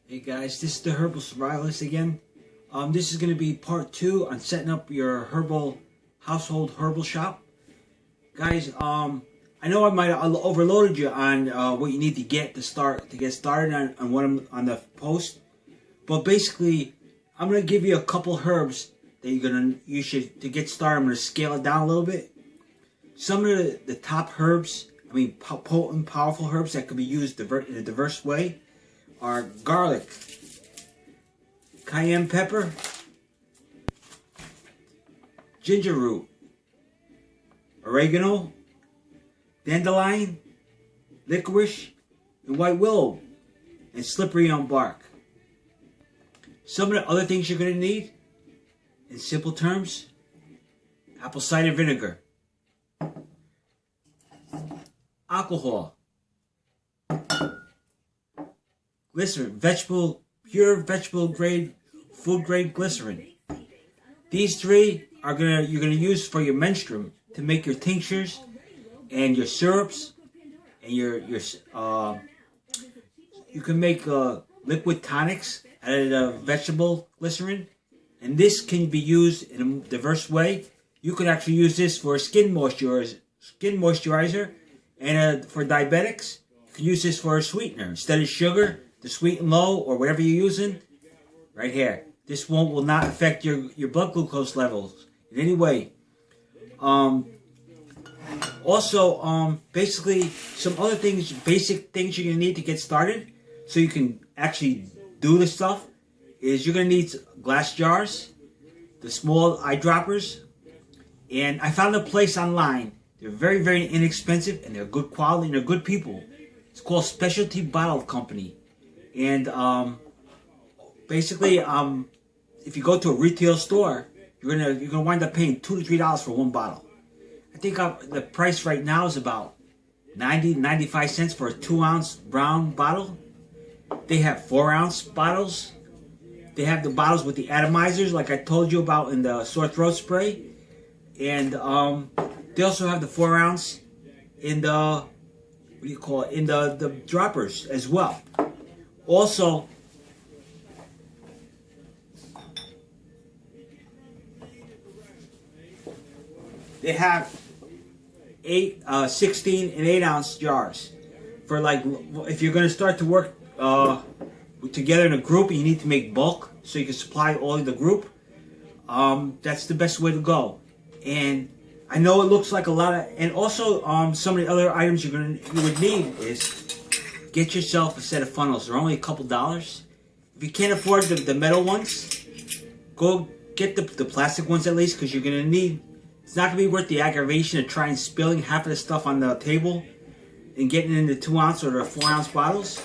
Hey guys, this is the Herbal Survivalist again. This is going to be part 2 on setting up your herbal household herbal shop. Guys, I know I might have overloaded you on what you need to get started on what on the post, but basically I'm going to give you a couple herbs that you should to get started. I'm going to scale it down a little bit. Some of the top herbs, potent, powerful herbs that could be used in a diverse way, are garlic, cayenne pepper, ginger root, oregano, dandelion, licorice, and white willow, and slippery elm bark. Some of the other things you're going to need, in simple terms: apple cider vinegar, alcohol, glycerin, pure vegetable grade, food grade glycerin. These three you're gonna use for your menstruum to make your tinctures and your syrups, and you can make liquid tonics out of the vegetable glycerin, and this can be used in a diverse way. You could actually use this for a skin moisturizer, and for diabetics, you can use this for a sweetener instead of sugar. The sweet and low, or whatever you're using, right here. This will not affect your blood glucose levels in any way. Basically, some other things, basic things you're gonna need to get started, so you can actually do this stuff, is you're gonna need glass jars, the small eyedroppers, and I found a place online. They're very, very inexpensive, and they're good quality, and they're good people. It's called Specialty Bottle Company. And basically, if you go to a retail store, you're gonna wind up paying $2 to $3 for one bottle. I think the price right now is about 95 cents for a 2-ounce brown bottle. They have 4-ounce bottles. They have the bottles with the atomizers, like I told you about in the sore throat spray, and they also have the 4-ounce in the in the droppers as well. Also, they have 16 and 8-ounce jars for, like, if you're going to start to work together in a group and you need to make bulk so you can supply all of the group. That's the best way to go. And I know it looks like a lot of, and also some of the other items you would need is, get yourself a set of funnels. They're only a couple dollars. If you can't afford the metal ones, go get the plastic ones at least, because you're going to need, it's not going to be worth the aggravation of trying spilling half of the stuff on the table and getting it in the 2-ounce or the 4-ounce bottles.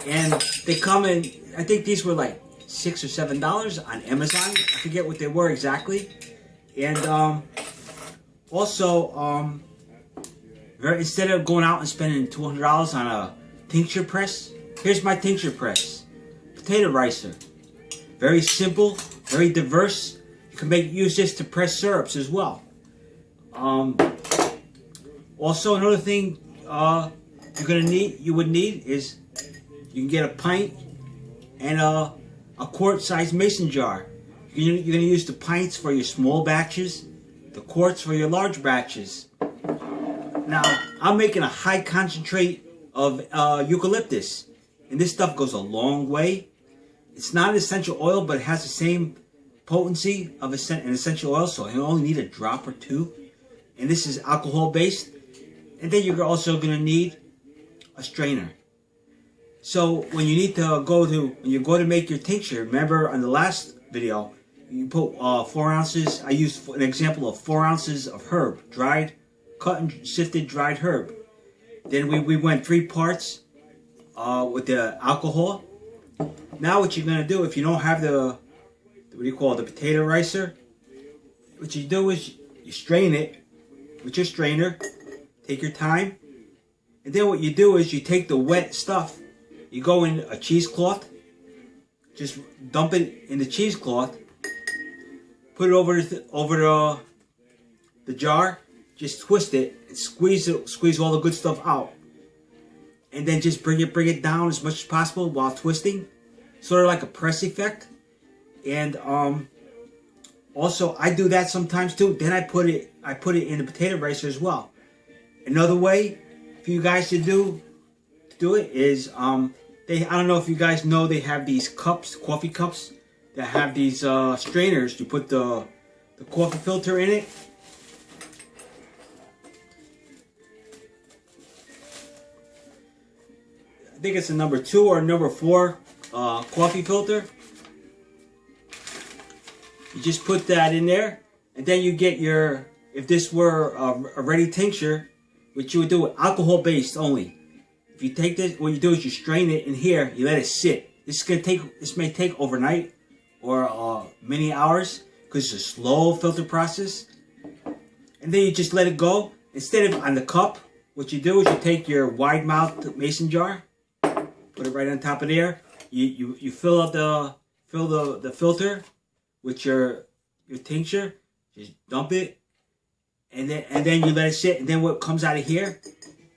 And they come in, I think these were like $6 or $7 on Amazon. I forget what they were exactly. And instead of going out and spending $200 on a tincture press, here's my tincture press. Potato ricer. Very simple, very diverse. You can use this to press syrups as well. Also, another thing you would need is, you can get a pint and a quart-sized mason jar. You're going to use the pints for your small batches, the quarts for your large batches. Now, I'm making a high concentrate of eucalyptus, and this stuff goes a long way. It's not an essential oil, but it has the same potency of an essential oil, so you only need a drop or two. And this is alcohol-based. And then you're also going to need a strainer. So when you go to make your tincture, remember on the last video, you put 4 ounces. I used an example of 4 ounces of herb, cut and sifted dried herb. Then we went 3 parts with the alcohol. Now what you're gonna do, if you don't have the potato ricer, what you do is you strain it with your strainer. Take your time, and then what you do is you take the wet stuff. You go in a cheesecloth, just dump it in the cheesecloth, put it over the jar, just twist it and squeeze all the good stuff out. and then just bring it down as much as possible while twisting, sort of like a press effect. And also I do that sometimes too. Then I put it in the potato ricer as well. Another way for you guys to do it is I don't know if you guys know, they have these cups, coffee cups, that have these strainers. You put the coffee filter in it. I think it's a number 2 or number 4 coffee filter. You just put that in there, and then you get your, if this were a ready tincture, what you would do, alcohol based only. If you take this, what you do is you strain it in here, you let it sit. This may take overnight or many hours, because it's a slow filter process. And then you just let it go. Instead of on the cup, what you do is you take your wide mouth mason jar, put it right on top of there. You fill up the filter with your tincture. Just dump it, and then you let it sit. And then what comes out of here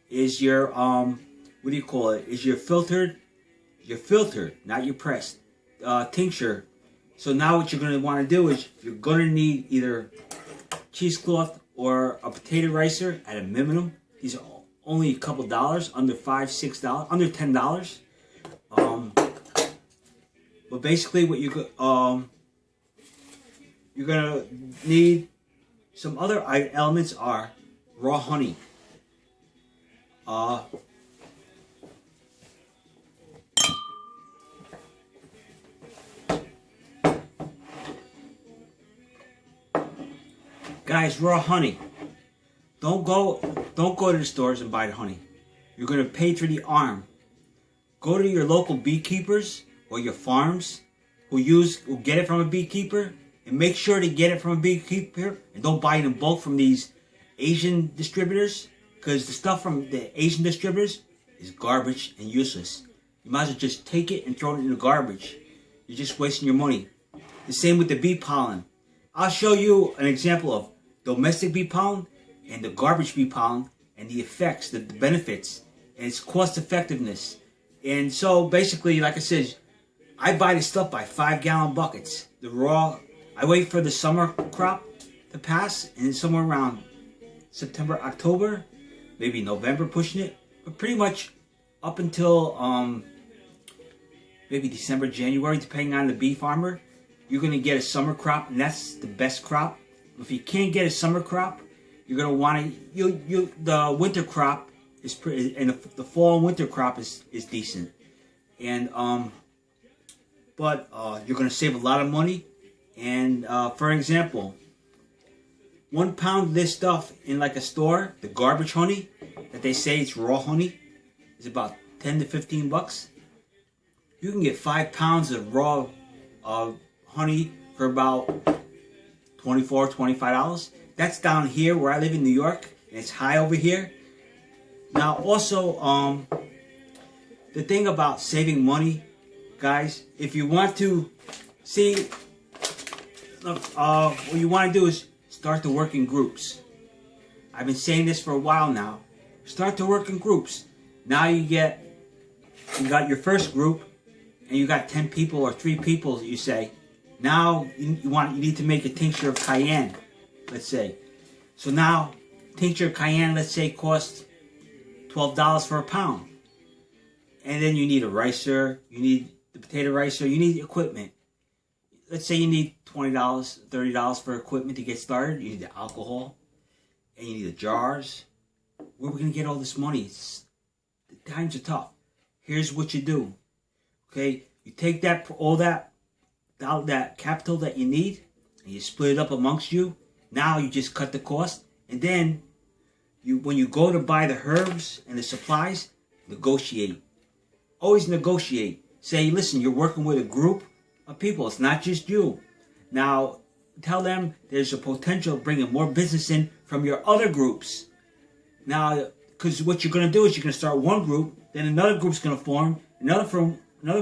is your what do you call it? Is your filtered, not your pressed tincture. So now what you're going to want to do is you're going to need either cheesecloth or a potato ricer at a minimum. These are only a couple dollars, under $5, $6, under $10. But basically, what you're gonna need, some other elements are raw honey. Guys, raw honey. Don't go to the stores and buy the honey. You're gonna pay for the arm. Go to your local beekeepers or your farms who get it from a beekeeper, and make sure to get it from a beekeeper, and don't buy it in bulk from these Asian distributors, because the stuff from the Asian distributors is garbage and useless. You might as well just take it and throw it in the garbage. You're just wasting your money. The same with the bee pollen. I'll show you an example of domestic bee pollen and the garbage bee pollen, and the effects, the benefits, and its cost effectiveness. And so basically, like I said, I buy the stuff by 5-gallon buckets. The raw, I wait for the summer crop to pass, and somewhere around September, October, maybe November pushing it, but pretty much up until maybe December, January, depending on the bee farmer, you're going to get a summer crop, and that's the best crop. If you can't get a summer crop, you're going to want to, the winter crop is pretty, and the fall and winter crop is decent. And but you're going to save a lot of money. And for example, 1 pound of this stuff in like a store, the garbage honey that they say it's raw honey, is about 10 to 15 bucks. You can get 5 pounds of raw honey for about $24, $25. That's down here where I live in New York, and it's high over here. Now also, the thing about saving money, guys, if you want to see, what you want to do is start to work in groups. I've been saying this for a while now. Start to work in groups. Now you got your first group, and you got 10 people or 3 people, you say. Now you need to make a tincture of cayenne, let's say. So now tincture of cayenne, let's say, costs $12 for a pound. And then you need a ricer, you need the potato ricer, you need equipment. Let's say you need $20, $30 for equipment to get started. You need the alcohol, and you need the jars. Where are we going to get all this money? The times are tough. Here's what you do. Okay, you take all that capital that you need, and you split it up amongst you. Now you just cut the cost, and then when you go to buy the herbs and the supplies, negotiate. Always negotiate. Say, listen, you're working with a group of people. It's not just you. Now, tell them there's a potential of bringing more business in from your other groups. Now, because what you're going to do is you're going to start one group, then another group's going to form, another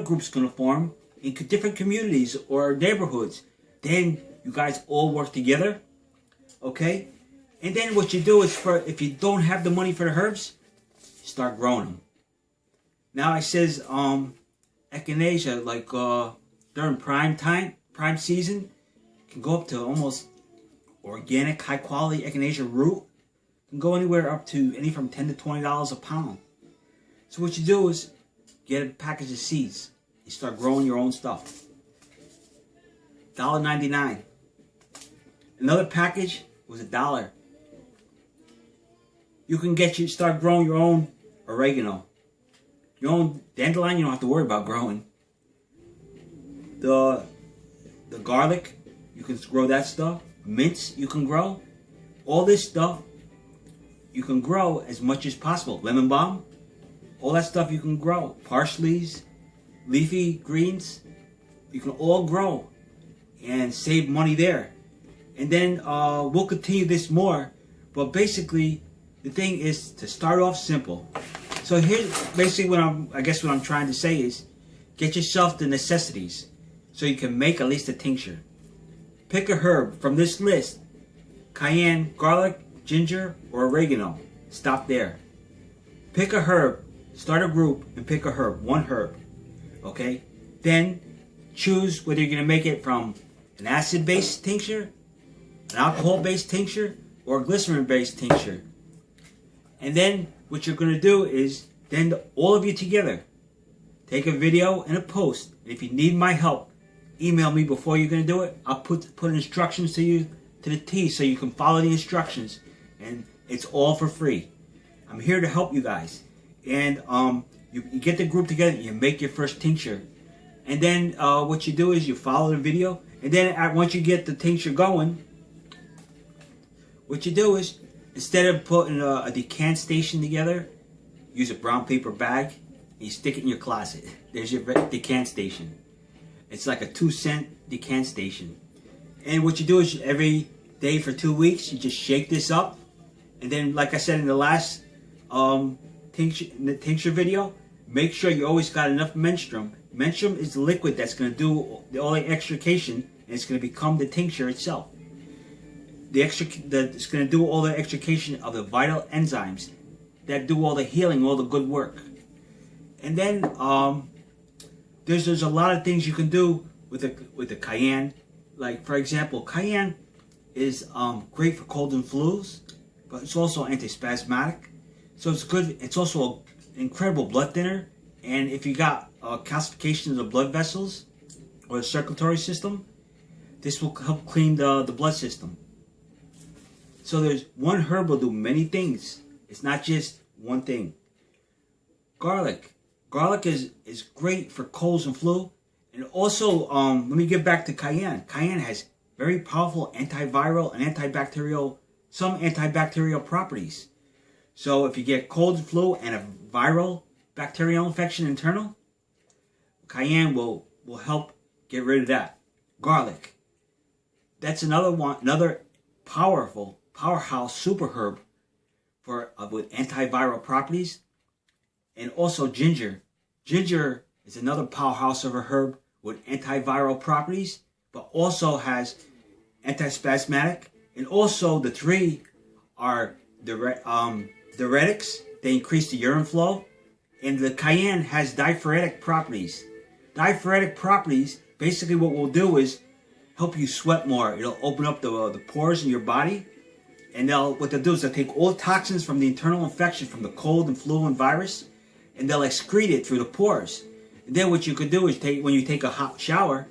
group's going to form in different communities or neighborhoods. Then you guys all work together, okay? And then what you do is, if you don't have the money for the herbs, start growing them. Now it says echinacea, like during prime season, can go up to almost organic, high quality echinacea root. Can go anywhere up to from $10 to $20 a pound. So what you do is get a package of seeds. You start growing your own stuff. $1.99. Another package was $1. You can start growing your own oregano. Your own dandelion, you don't have to worry about growing. The garlic, you can grow that stuff. Mints, you can grow. All this stuff, you can grow as much as possible. Lemon balm, all that stuff you can grow. Parsleys, leafy greens, you can all grow and save money there. And then we'll continue this more, but basically the thing is to start off simple. So here's basically what I'm trying to say is get yourself the necessities so you can make at least a tincture. Pick a herb from this list: cayenne, garlic, ginger, or oregano. Stop there. Pick a herb, start a group, and pick a herb, one herb. Okay? Then choose whether you're going to make it from an acid-based tincture, an alcohol-based tincture, or a glycerin-based tincture. And then what you're going to do is, then all of you together, take a video and a post. And if you need my help, email me before you're going to do it. I'll put instructions to you to the T so you can follow the instructions. And it's all for free. I'm here to help you guys. And you get the group together, you make your first tincture. And then what you do is you follow the video. And then once you get the tincture going, what you do is, instead of putting a decant station together, use a brown paper bag and you stick it in your closet. There's your decant station. It's like a 2-cent decant station. And what you do is every day for 2 weeks, you just shake this up. And then, like I said in the last tincture video, make sure you always got enough menstruum. Menstruum is the liquid that's going to do all the extrication, and it's going to become the tincture itself. It's going to do all the extrication of the vital enzymes that do all the healing, all the good work. And then there's a lot of things you can do with the cayenne. Like, for example, cayenne is great for colds and flus, but it's also antispasmodic. So it's good. It's also an incredible blood thinner. And if you got calcification of the blood vessels or the circulatory system, this will help clean the blood system. So there's one herb will do many things. It's not just one thing. Garlic. Garlic is great for colds and flu. And also, let me get back to cayenne. Cayenne has very powerful antiviral and antibacterial, some antibacterial properties. So if you get cold and flu and a viral bacterial infection internal, cayenne will help get rid of that. Garlic. That's another powerhouse super herb with antiviral properties. And also ginger. Ginger is another powerhouse of a herb with antiviral properties, but also has antispasmodic. And also the three are diuretics. They increase the urine flow. And the cayenne has diaphoretic properties. Diaphoretic properties, basically what we'll do is help you sweat more. It'll open up the pores in your body. And what they'll do is they'll take all the toxins from the internal infection, from the cold and flu and virus, and they'll excrete it through the pores. And then what you could do is when you take a hot shower,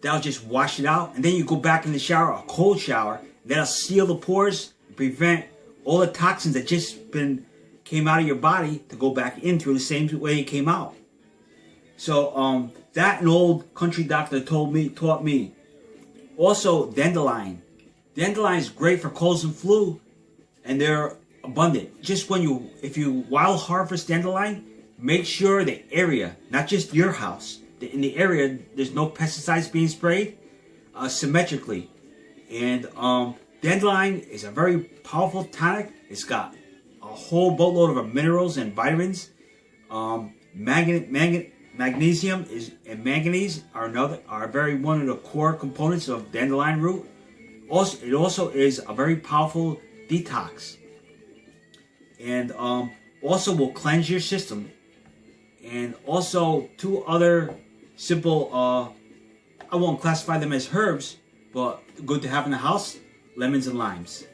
they'll just wash it out. And then you go back in the shower, a cold shower. That'll seal the pores and prevent all the toxins that just came out of your body to go back in through the same way it came out. So that an old country doctor taught me. Also dandelion. Dandelion is great for colds and flu, and they're abundant. Just if you wild harvest dandelion, make sure the area, not just your house, in the area there's no pesticides being sprayed symmetrically. And dandelion is a very powerful tonic. It's got a whole boatload of minerals and vitamins. Magnesium and manganese are one of the core components of dandelion root. It also is a very powerful detox, and also will cleanse your system. and also two other simple, I won't classify them as herbs, but good to have in the house: lemons and limes.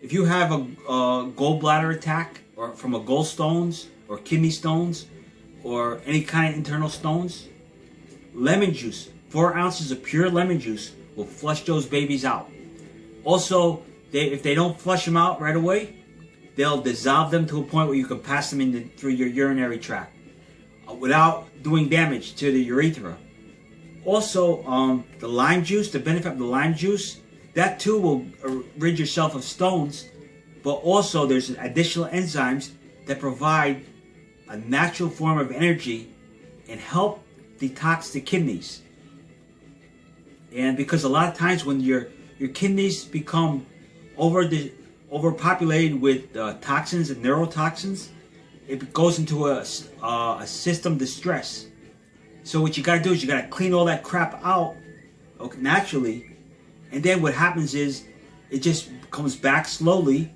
If you have a gallbladder attack, or from a gallstones or kidney stones or any kind of internal stones, lemon juice, 4 ounces of pure lemon juice will flush those babies out. Also, if they don't flush them out right away, they'll dissolve them to a point where you can pass them through your urinary tract without doing damage to the urethra. Also, the lime juice, the benefit of the lime juice, that too will rid yourself of stones, but also there's additional enzymes that provide a natural form of energy and help detox the kidneys. And because a lot of times when your kidneys become overpopulated with toxins and neurotoxins, it goes into a system distress. So what you got to do is you got to clean all that crap out, okay, naturally, and then what happens is it just comes back slowly.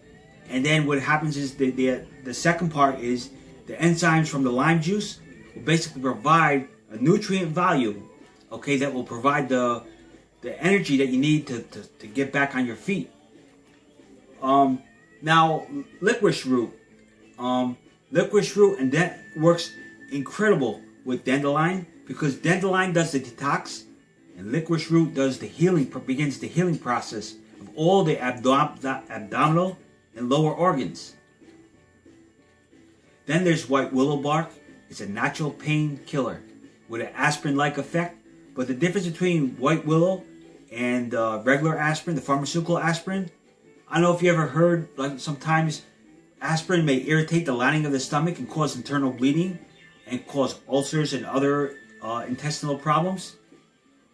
And then what happens is the second part is the enzymes from the lime juice will basically provide a nutrient value, okay, that will provide the energy that you need to get back on your feet. Now, licorice root, and that works incredible with dandelion, because dandelion does the detox, and licorice root does the healing, begins the healing process of all the abdominal and lower organs. Then there's white willow bark. It's a natural pain killer with an aspirin-like effect. But the difference between white willow and regular aspirin, the pharmaceutical aspirin, I don't know if you ever heard, like sometimes aspirin may irritate the lining of the stomach and cause internal bleeding and cause ulcers and other intestinal problems.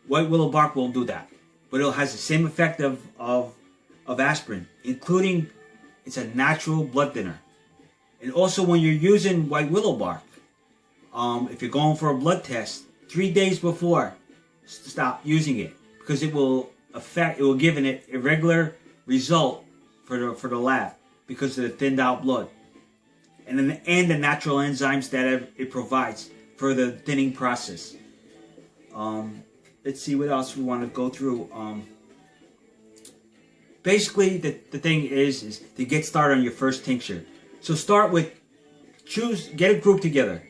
White willow bark won't do that, but it has the same effect of aspirin, including it's a natural blood thinner. And also when you're using white willow bark, if you're going for a blood test, 3 days before, stop using it, because it will give an irregular result for the lab because of the thinned out blood, and the natural enzymes that it provides for the thinning process. Let's see what else we want to go through. Basically, the thing is to get started on your first tincture. So start with, get a group together,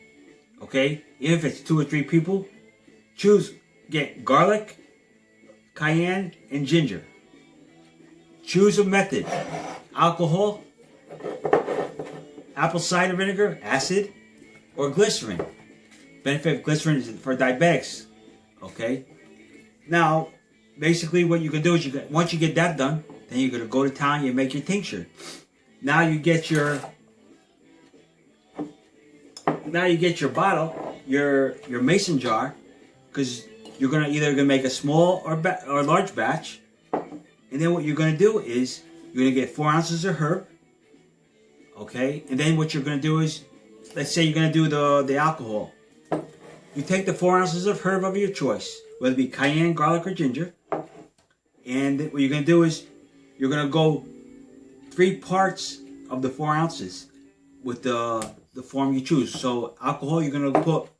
okay? Even if it's 2 or 3 people, get garlic, cayenne, and ginger. Choose a method: alcohol, apple cider vinegar, acid, or glycerin. Benefit of glycerin is for diabetics, okay? Now, basically what you can do is once you get that done, then you're going to go to town, you make your tincture. Now you get your bottle, your mason jar, because you're either gonna make a small or large batch. And then what you're gonna do is you're gonna get 4 ounces of herb, okay? And then what you're gonna do is, let's say you're gonna do the alcohol. You take the 4 ounces of herb of your choice, whether it be cayenne, garlic, or ginger, and what you're gonna do is you're gonna go 3 parts of the 4 ounces with the form you choose. So alcohol, you're gonna put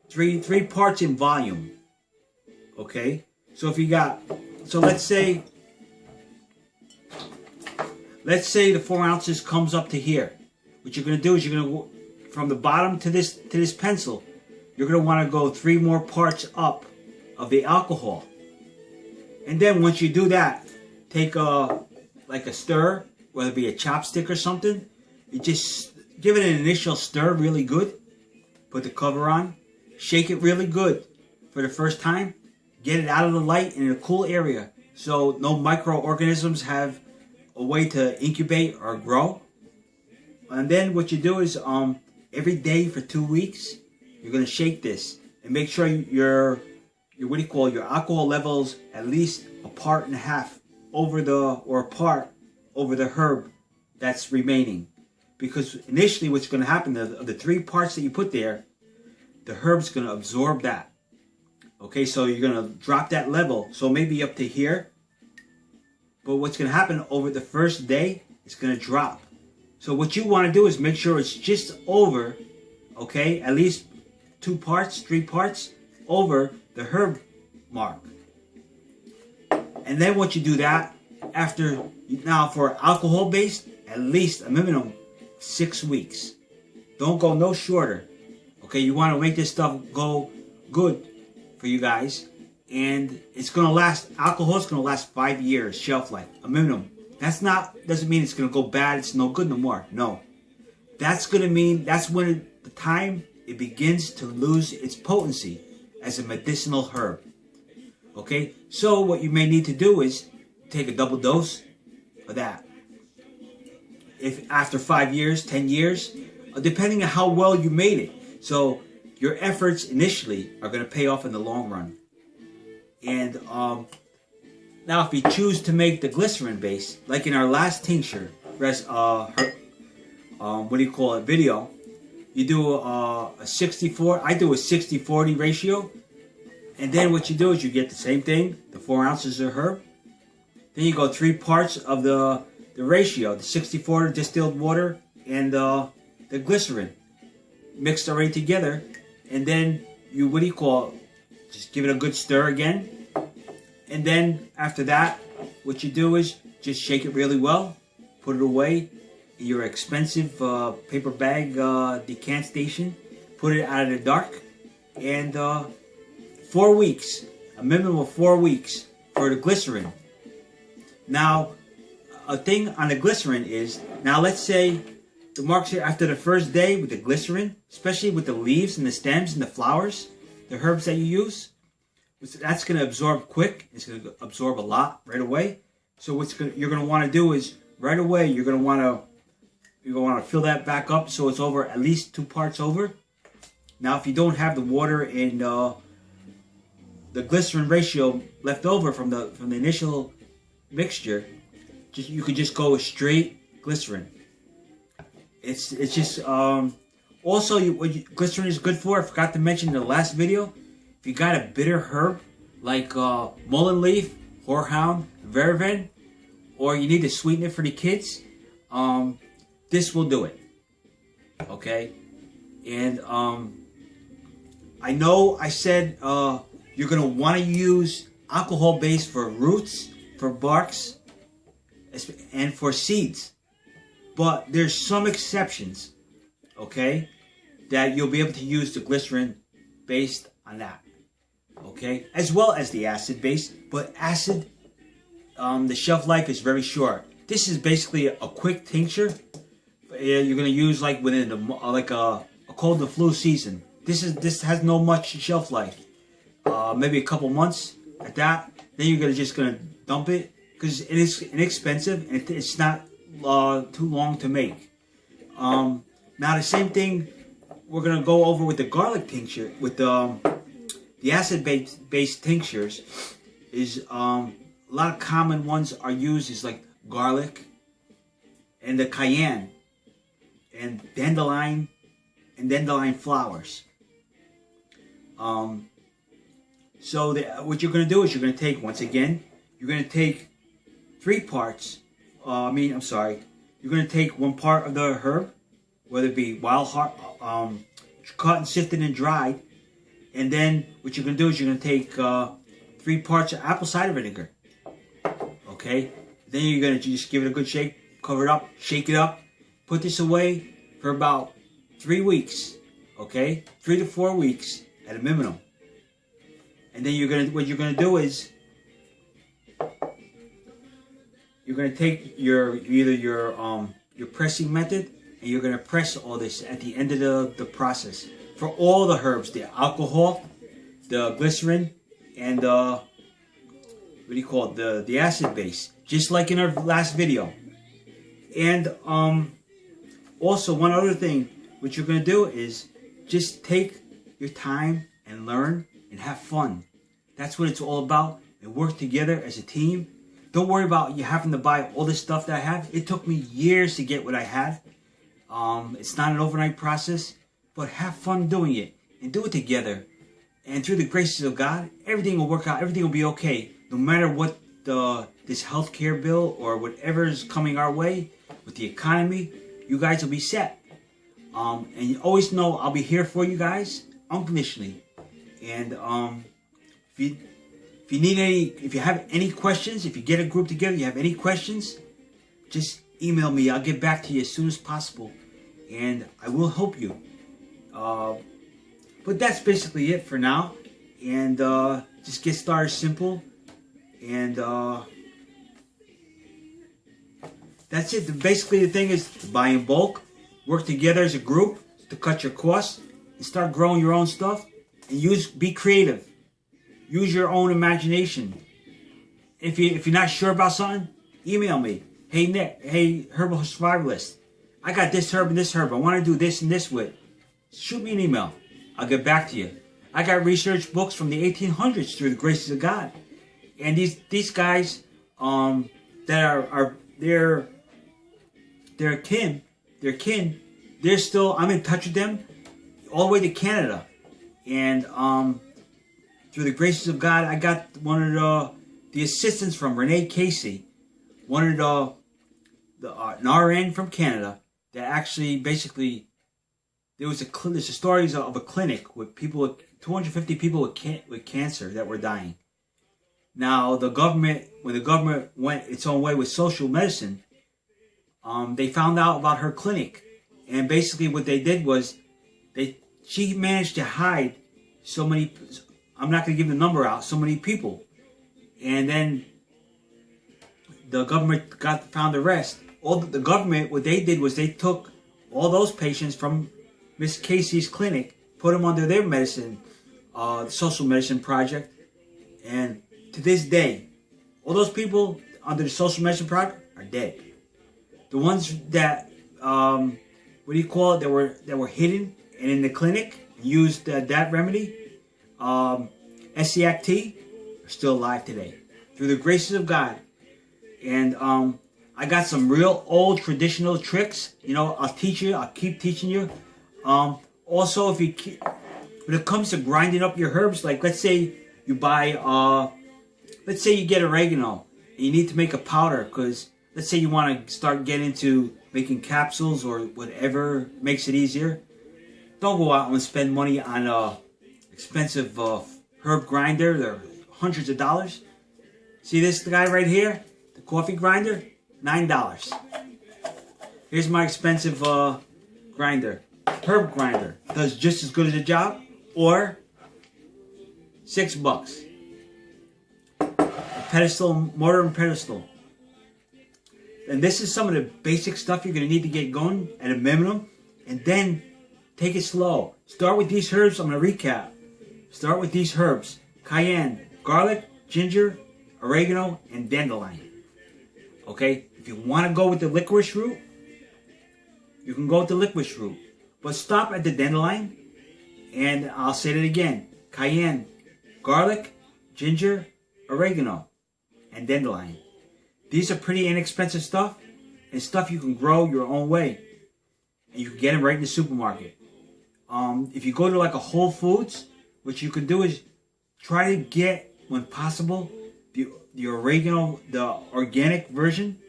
three parts in volume. Okay? So if you got, so let's say the 4 ounces comes up to here. What you're gonna do is you're gonna go from the bottom to this pencil. You're gonna want to go 3 more parts up of the alcohol. And then once you do that, take like a stir, whether it be a chopstick or something. You just give it an initial stir really good. Put the cover on. Shake it really good for the first time. Get it out of the light in a cool area so no microorganisms have a way to incubate or grow. And then what you do is every day for 2 weeks, you're going to shake this and make sure your alcohol levels at least a part and a half over the herb that's remaining. Because initially what's going to happen, of the 3 parts that you put there, the herb's going to absorb that. Okay, so you're going to drop that level, so maybe up to here. But what's going to happen over the first day, it's going to drop. So what you want to do is make sure it's just over, okay, at least 2 parts, 3 parts over the herb mark. And then once you do that, now for alcohol based, at least a minimum 6 weeks. Don't go no shorter. Okay, you want to make this stuff go good for you guys. And it's going to last, alcohol is going to last 5 years shelf life, a minimum. Doesn't mean it's going to go bad, it's no good no more. No. That's going to mean, that's when the time it begins to lose its potency as a medicinal herb. Okay, so what you may need to do is take a double dose of that. If after 5 years, 10 years, depending on how well you made it. So your efforts initially are going to pay off in the long run. And now if you choose to make the glycerin base, like in our last tincture, video, you do a 60-40, I do a 60-40 ratio. And then what you do is you get the same thing, the 4 ounces of herb. Then you go 3 parts of the ratio, the 60-40 distilled water and the glycerin mixed already together. And then you, just give it a good stir again. And then after that, what you do is just shake it really well, put it away in your expensive paper bag decant station, put it out of the dark, and 4 weeks, a minimum of 4 weeks for the glycerin. Now, a thing on the glycerin is, now let's say the marks here after the first day with the glycerin, especially with the leaves and the stems and the flowers, the herbs that you use, that's going to absorb quick. It's going to absorb a lot right away. So you're going to want to do is right away you're going to want to fill that back up so it's over at least 2 parts over. Now, if you don't have the water and the glycerin ratio left over from the initial mixture, you could just go with straight glycerin. It's just also glycerin is good for. I forgot to mention in the last video. If you got a bitter herb like mullein leaf, horehound, vervein, or you need to sweeten it for the kids, this will do it. Okay, and I know I said you're gonna want to use alcohol base for roots, for barks, and for seeds, but there's some exceptions. Okay, that you'll be able to use the glycerin based on that. Okay, as well as the acid base, but acid, the shelf life is very short. This is basically a quick tincture. You're gonna use like within a cold and flu season. This has no much shelf life. Maybe a couple months at that. Then you're just gonna dump it because it is inexpensive and it's not too long to make. Now the same thing we're gonna go over with the garlic tincture with the acid-based tinctures is a lot of common ones are used is like garlic and the cayenne and dandelion flowers. So what you're going to do is you're going to take, once again, you're going to take 3 parts. You're going to take 1 part of the herb, whether it be wild heart, cut and sifted and dried. And then what you're going to do is you're going to take 3 parts of apple cider vinegar. Okay? Then you're going to just give it a good shake, cover it up, shake it up. Put this away for about 3 weeks. Okay? 3 to 4 weeks at a minimum. And then what you're going to do is you're going to take your pressing method and you're going to press all this at the end of the process. For all the herbs, the alcohol, the glycerin, and the acid base, just like in our last video. And also one other thing, what you're going to do is just take your time and learn and have fun. That's what it's all about. And work together as a team. Don't worry about you having to buy all this stuff that I have. It took me years to get what I had. It's not an overnight process. But have fun doing it and do it together. And through the graces of God, everything will work out. Everything will be okay. No matter what this healthcare bill or whatever is coming our way with the economy, you guys will be set. And you always know I'll be here for you guys unconditionally. And if you need any, if you have any questions, if you get a group together, you have any questions, just email me. I'll get back to you as soon as possible, and I will help you. But that's basically it for now. And just get started simple. And that's it. Basically, the thing is to buy in bulk, work together as a group to cut your costs, and start growing your own stuff. And be creative. Use your own imagination. If you're not sure about something, email me. Hey Nick, hey Herbal Survivalist, I got this herb and this herb. I want to do this and this with. Shoot me an email. I'll get back to you. I got research books from the 1800s through the graces of God, and these guys that are they're kin. They're still, I'm in touch with them all the way to Canada, and through the graces of God, I got one of the assistants from Renee Casey, one of an RN from Canada that actually basically there's a stories of a clinic with 250 people with cancer that were dying. Now when the government went its own way with social medicine, they found out about her clinic, and basically what they did was she managed to hide so many. I'm not going to give the number out. So many people, and then the government found the rest. The government, what they did was they took all those patients from Miss Casey's clinic, put them under their medicine, the social medicine project, and to this day, all those people under the social medicine project are dead. The ones that what do you call it? That were hidden and in the clinic used that remedy, SCAT, are still alive today through the graces of God. And I got some real old traditional tricks. I'll teach you. I'll keep teaching you. Also, when it comes to grinding up your herbs, like let's say you buy, let's say you get oregano and you need to make a powder, because let's say you want to start getting into making capsules or whatever makes it easier. Don't go out and spend money on expensive herb grinder. They're hundreds of dollars. See this guy right here? The coffee grinder? $9. Here's my expensive grinder. Herb grinder. Does just as good as a job. Or $6. A pedestal, mortar and pedestal. And this is some of the basic stuff you're going to need to get going at a minimum. And then take it slow. Start with these herbs. I'm going to recap. Start with these herbs. Cayenne, garlic, ginger, oregano, and dandelion. Okay? If you want to go with the licorice root, you can go with the licorice root. But stop at the dandelion. And I'll say it again. Cayenne, garlic, ginger, oregano, and dandelion. These are pretty inexpensive stuff, and stuff you can grow your own way. And you can get them right in the supermarket. If you go to like a Whole Foods, what you can do is try to get, when possible, the oregano, the organic version.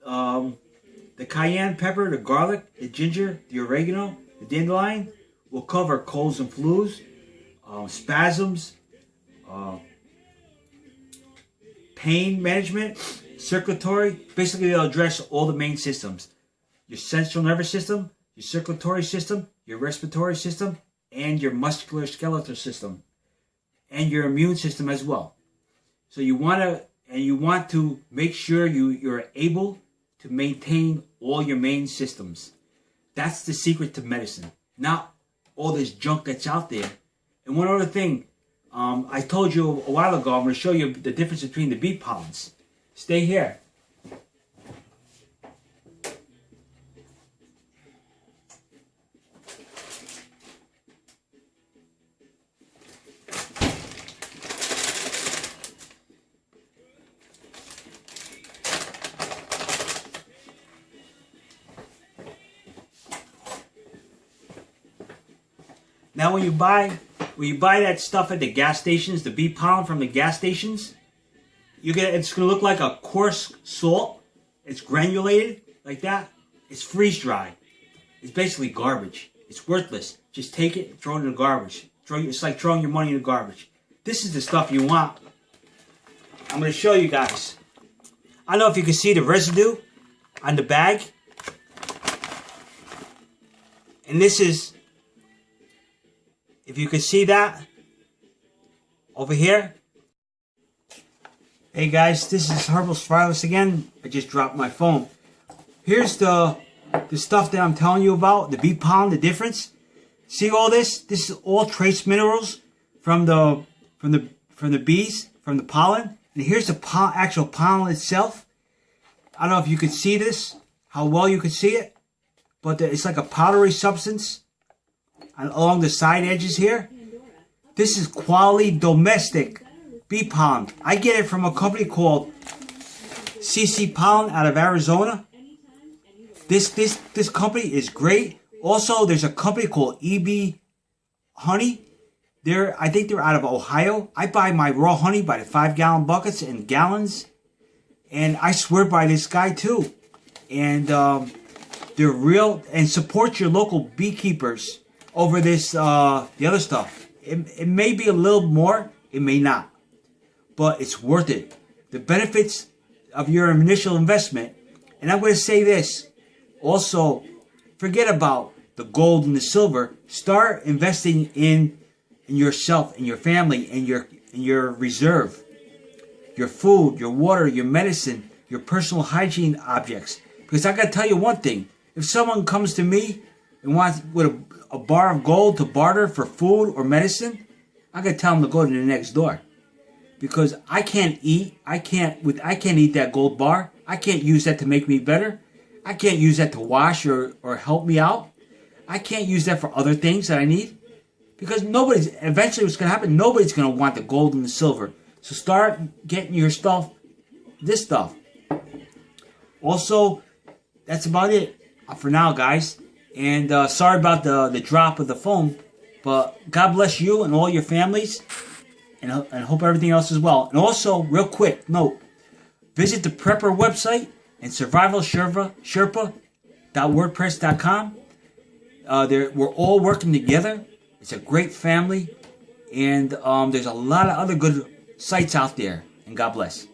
The cayenne pepper, the garlic, the ginger, the oregano, the dandelion will cover colds and flus, spasms, pain management, circulatory. Basically, they'll address all the main systems. Your central nervous system, your circulatory system, your respiratory system, and your musculoskeletal system, and your immune system as well. So you want to make sure you're able to maintain all your main systems. That's the secret to medicine, not all this junk that's out there. And one other thing, I told you a while ago, I'm going to show you the difference between the bee pollens. Stay here. Now when you buy that stuff at the gas stations, the bee pollen from the gas stations, it's going to look like a coarse salt. It's granulated like that. It's freeze dried. It's basically garbage. It's worthless. Just take it and throw it in the garbage. It's like throwing your money in the garbage. This is the stuff you want. I'm going to show you guys. I don't know if you can see the residue on the bag. And this is, if you can see that over here. Hey guys, this is Herbal Survivalist again. I just dropped my phone. Here's the stuff that I'm telling you about, the bee pollen, the difference. See all this? This is all trace minerals from the bees, from the pollen. And here's the actual pollen itself. I don't know if you can see this, how well you can see it, but it's like a powdery substance along the side edges here. This is quality domestic bee pollen. I get it from a company called CC Pollen out of Arizona. This company is great. Also, there's a company called EB Honey. I think they're out of Ohio. I buy my raw honey by the 5-gallon buckets and gallons. And I swear by this guy too. And they're real. And support your local beekeepers over this, the other stuff. It may be a little more. It may not. But it's worth it. The benefits of your initial investment. And I'm going to say this. Also, forget about the gold and the silver. Start investing in yourself, in your family, in your reserve. Your food, your water, your medicine, your personal hygiene objects. Because I got to tell you one thing. If someone comes to me and wants with a bar of gold to barter for food or medicine, I got to tell them to go to the next door. Because I can't eat that gold bar. I can't use that to make me better. I can't use that to wash or help me out. I can't use that for other things that I need. Because eventually what's going to happen, nobody's going to want the gold and the silver. So start getting your stuff, this stuff. Also, that's about it for now, guys. And sorry about the drop of the phone. But God bless you and all your families. And hope everything else is well. And also, real quick note, visit the Prepper website and survivalsherpa.wordpress.com. We're all working together. It's a great family. And there's a lot of other good sites out there. And God bless.